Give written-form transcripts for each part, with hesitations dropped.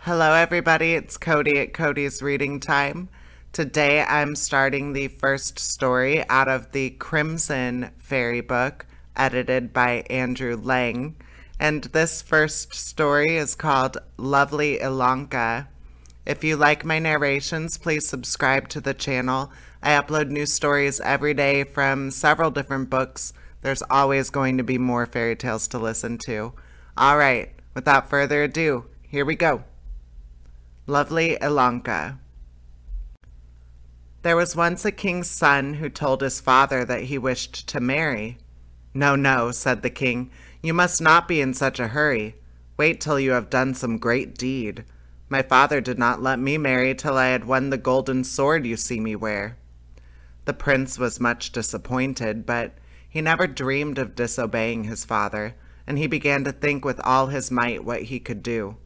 Hello everybody, it's Cody at Cody's Reading Time. Today I'm starting the first story out of the Crimson Fairy book, edited by Andrew Lang. And this first story is called Lovely Ilonka. If you like my narrations, please subscribe to the channel. I upload new stories every day from several different books. There's always going to be more fairy tales to listen to. Alright, without further ado, here we go. Lovely Ilonka. There was once a king's son who told his father that he wished to marry. "No, no," said the king, "you must not be in such a hurry. Wait till you have done some great deed. My father did not let me marry till I had won the golden sword you see me wear." The prince was much disappointed, but he never dreamed of disobeying his father, and he began to think with all his might what he could do.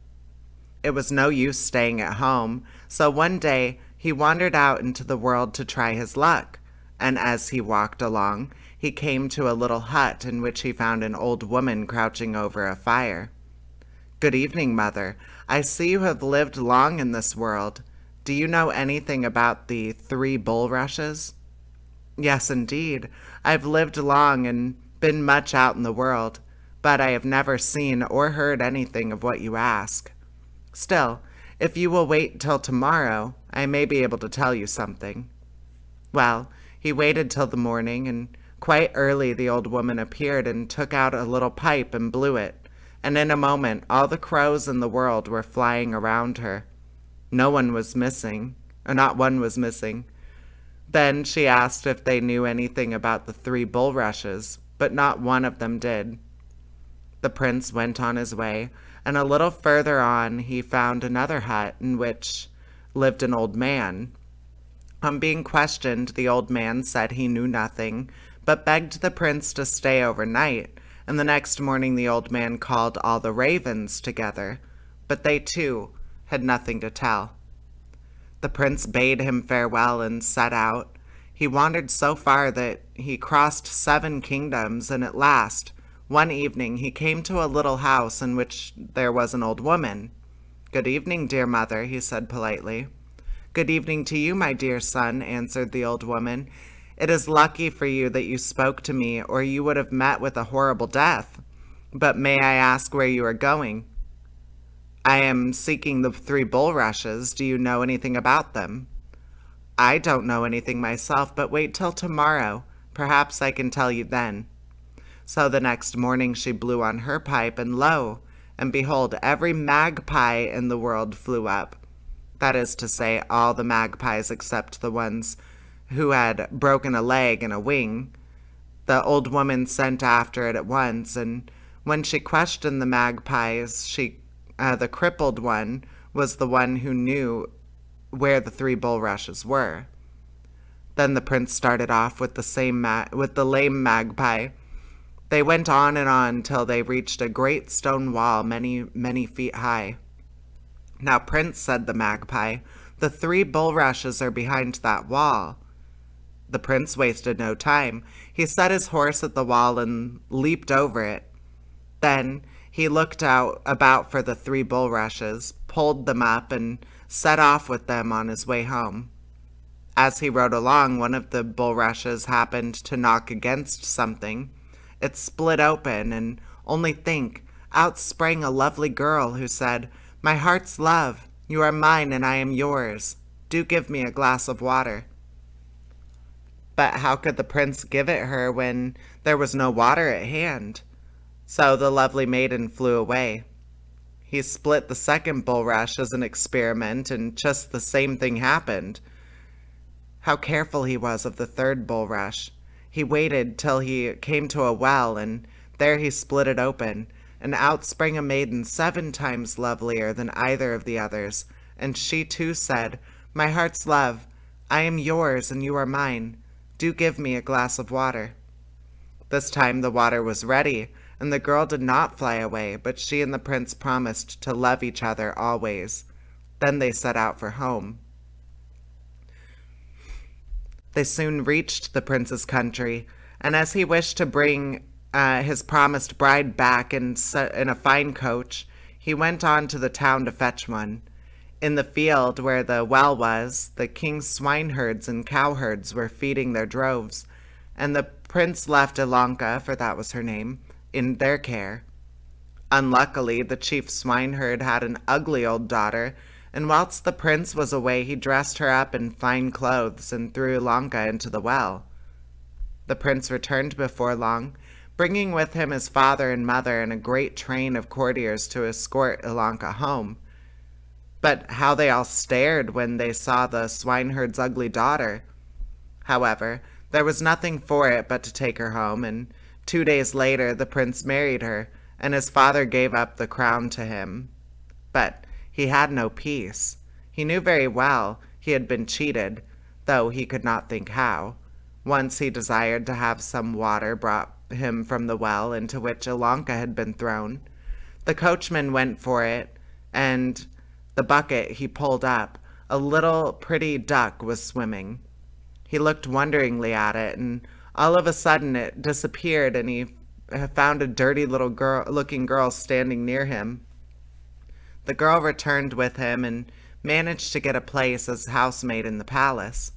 It was no use staying at home, so one day he wandered out into the world to try his luck, and as he walked along, he came to a little hut in which he found an old woman crouching over a fire. "Good evening, mother. I see you have lived long in this world. Do you know anything about the 3 bulrushes?" "Yes, indeed. I've lived long and been much out in the world, but I have never seen or heard anything of what you ask. Still, if you will wait till tomorrow, I may be able to tell you something." Well, he waited till the morning, and quite early the old woman appeared and took out a little pipe and blew it, and in a moment all the crows in the world were flying around her. Not one was missing. Then she asked if they knew anything about the 3 bulrushes, but not one of them did. The prince went on his way, and a little further on he found another hut in which lived an old man. On being questioned, the old man said he knew nothing, but begged the prince to stay overnight, and the next morning the old man called all the ravens together, but they too had nothing to tell. The prince bade him farewell and set out. He wandered so far that he crossed 7 kingdoms, and at last, one evening, he came to a little house in which there was an old woman. "Good evening, dear mother," he said politely. "Good evening to you, my dear son," answered the old woman. "It is lucky for you that you spoke to me, or you would have met with a horrible death. But may I ask where you are going?" "I am seeking the 3 bulrushes. Do you know anything about them?" "I don't know anything myself, but wait till tomorrow. Perhaps I can tell you then." So the next morning she blew on her pipe, and lo, and behold, every magpie in the world flew up. That is to say, all the magpies except the ones who had broken a leg and a wing. The old woman sent after it at once, and when she questioned the magpies, the crippled one was the one who knew where the 3 bulrushes were. Then the prince started off with the lame magpie. They went on and on till they reached a great stone wall many, many feet high. "Now, prince," said the magpie, "the 3 bulrushes are behind that wall." The prince wasted no time. He set his horse at the wall and leaped over it. Then he looked about for the 3 bulrushes, pulled them up, and set off with them on his way home. As he rode along, one of the bulrushes happened to knock against something. It split open, and only think, out sprang a lovely girl who said, "My heart's love, you are mine and I am yours. Do give me a glass of water." But how could the prince give it her when there was no water at hand? So the lovely maiden flew away. He split the 2nd bulrush as an experiment, and just the same thing happened. How careful he was of the 3rd bulrush. He waited till he came to a well, and there he split it open, and out sprang a maiden 7 times lovelier than either of the others, and she too said, "My heart's love, I am yours and you are mine. Do give me a glass of water." This time the water was ready, and the girl did not fly away, but she and the prince promised to love each other always. Then they set out for home. They soon reached the prince's country, and as he wished to bring his promised bride back in a fine coach, he went on to the town to fetch one. In the field where the well was, the king's swineherds and cowherds were feeding their droves, and the prince left Ilonka, for that was her name, in their care. Unluckily, the chief swineherd had an ugly old daughter, and whilst the prince was away, he dressed her up in fine clothes and threw Ilonka into the well. The prince returned before long, bringing with him his father and mother and a great train of courtiers to escort Ilonka home. But how they all stared when they saw the swineherd's ugly daughter! However, there was nothing for it but to take her home, and 2 days later the prince married her, and his father gave up the crown to him. But he had no peace. He knew very well he had been cheated, though he could not think how. Once he desired to have some water brought him from the well into which Ilonka had been thrown. The coachman went for it, and the bucket he pulled up, a little pretty duck was swimming. He looked wonderingly at it, and all of a sudden it disappeared, and he found a dirty little looking girl standing near him. The girl returned with him and managed to get a place as housemaid in the palace.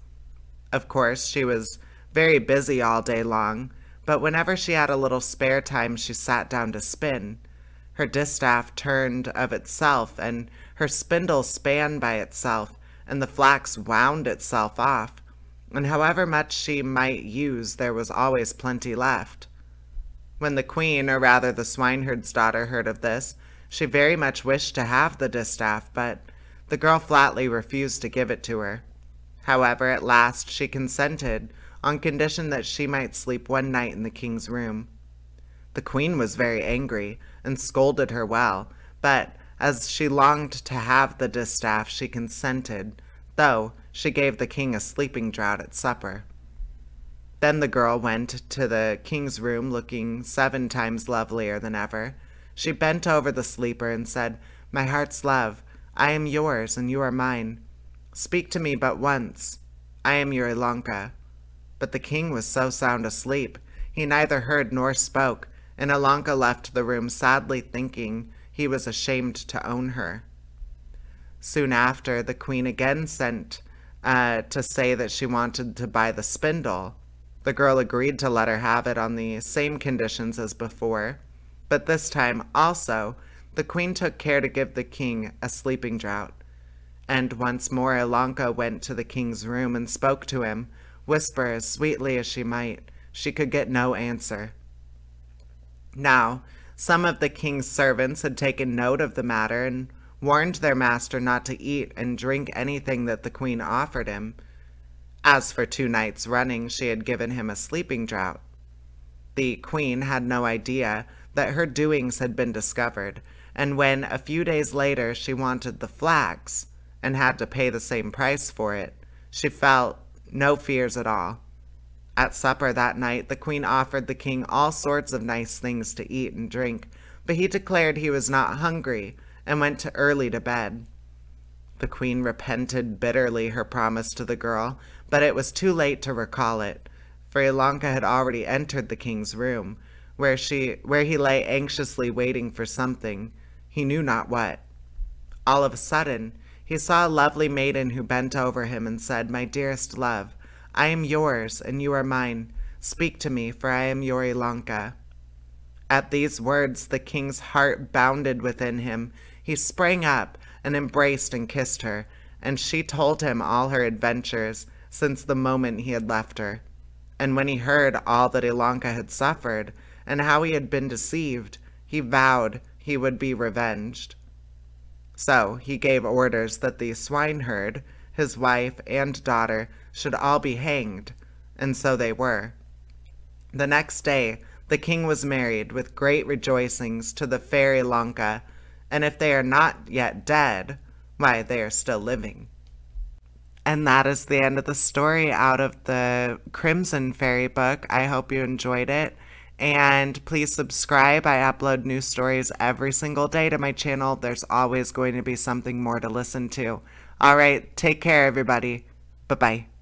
Of course, she was very busy all day long, but whenever she had a little spare time, she sat down to spin. Her distaff turned of itself, and her spindle span by itself, and the flax wound itself off, and however much she might use, there was always plenty left. When the queen, or rather the swineherd's daughter, heard of this, she very much wished to have the distaff, but the girl flatly refused to give it to her. However, at last she consented, on condition that she might sleep one night in the king's room. The queen was very angry, and scolded her well, but as she longed to have the distaff, she consented, though she gave the king a sleeping draught at supper. Then the girl went to the king's room looking 7 times lovelier than ever. She bent over the sleeper and said, "My heart's love, I am yours and you are mine. Speak to me but once. I am your Ilonka." But the king was so sound asleep, he neither heard nor spoke, and Ilonka left the room sadly thinking he was ashamed to own her. Soon after, the queen again sent to say that she wanted to buy the spindle. The girl agreed to let her have it on the same conditions as before, but this time also the queen took care to give the king a sleeping draught. And once more Ilonka went to the king's room and spoke to him, whisper as sweetly as she might. She could get no answer. Now, some of the king's servants had taken note of the matter and warned their master not to eat and drink anything that the queen offered him, as for 2 nights running she had given him a sleeping draught. The queen had no idea that her doings had been discovered, and when a few days later she wanted the flax and had to pay the same price for it, she felt no fears at all. At supper that night, the queen offered the king all sorts of nice things to eat and drink, but he declared he was not hungry and went early to bed. The queen repented bitterly her promise to the girl, but it was too late to recall it, for Ilonka had already entered the king's room, where he lay anxiously waiting for something, he knew not what. All of a sudden, he saw a lovely maiden who bent over him and said, "My dearest love, I am yours and you are mine. Speak to me, for I am your Ilonka." At these words, the king's heart bounded within him. He sprang up and embraced and kissed her, and she told him all her adventures since the moment he had left her. And when he heard all that Ilonka had suffered, and how he had been deceived, he vowed he would be revenged. So he gave orders that the swineherd, his wife, and daughter should all be hanged, and so they were. The next day the king was married with great rejoicings to the fair Ilonka, and if they are not yet dead, why, they are still living. And that is the end of the story out of the Crimson Fairy book. I hope you enjoyed it. And please subscribe. I upload new stories every single day to my channel. There's always going to be something more to listen to. All right, take care, everybody. Bye-bye.